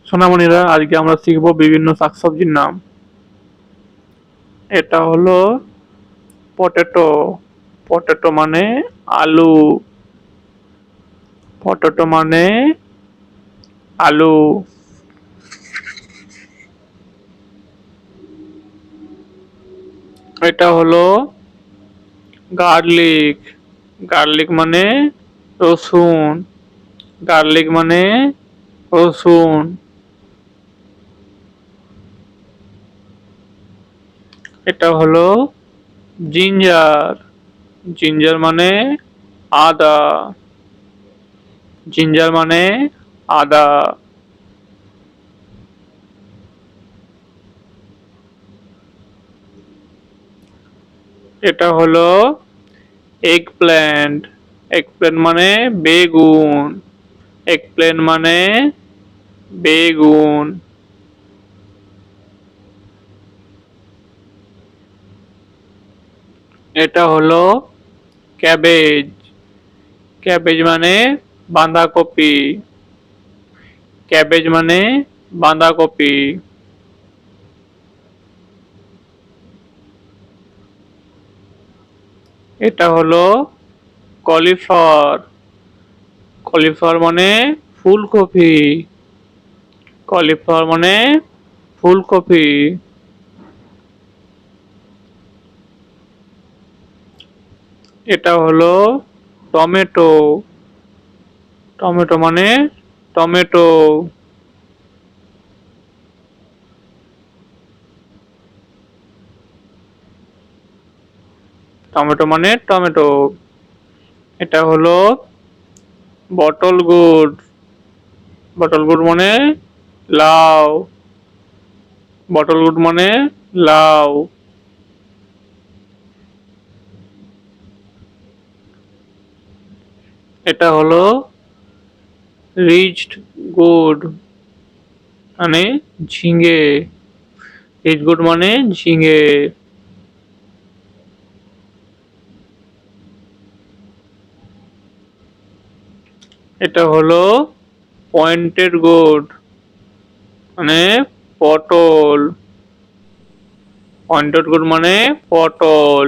সোনামণিরা, আজকে আমরা শিখব বিভিন্ন শাকসবজির নাম। এটা হলো পটেটো। পটেটো মানে আলু। পটেটো মানে আলু। এটা হলো গার্লিক। গার্লিক মানে রসুন। গার্লিক মানে রসুন। এটা হলো জিঞ্জার। জিঞ্জার মানে আদা। জিঞ্জার মানে আদা। এটা হলো এগ প্ল্যান্ট। এগ প্ল্যান্ট মানে বেগুন। এগ প্ল্যান্ট মানে বেগুন। এটা হলো ক্যাবেজ। ক্যাবেজ মানে বাঁধাকপি। ক্যাবেজ মানে বাঁধাকপি। এটা হলো কলিফ্লাওয়ার। কলিফ্লাওয়ার মানে ফুলকপি। কলিফ্লাওয়ার মানে ফুলকপি। এটা হলো টমেটো। টমেটো মানে টমেটো। টমেটো মানে টমেটো। এটা হলো বটল গুড। বটল গুড মানে লাউ। বটল গুড মানে লাউ। এটা হলো রিচড গুড মানে ঝিঙে। রিচ গুড মানে ঝিঙে। এটা হলো পয়েন্টেড গুড মানে পটল। পয়েন্টেড গুড মানে পটল।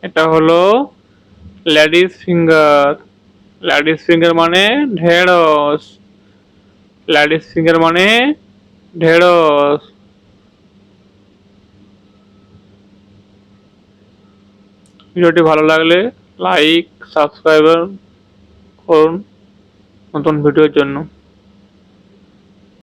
এটা হলো লেডিস ফিঙ্গার। লেডিস ফিঙ্গার মানে ঢেঁড়স। লেডিস ফিঙ্গার মানে ঢেঁড়স। ভিডিওটি ভালো লাগলে লাইক সাবস্ক্রাইব করুন নতুন ভিডিওর জন্য।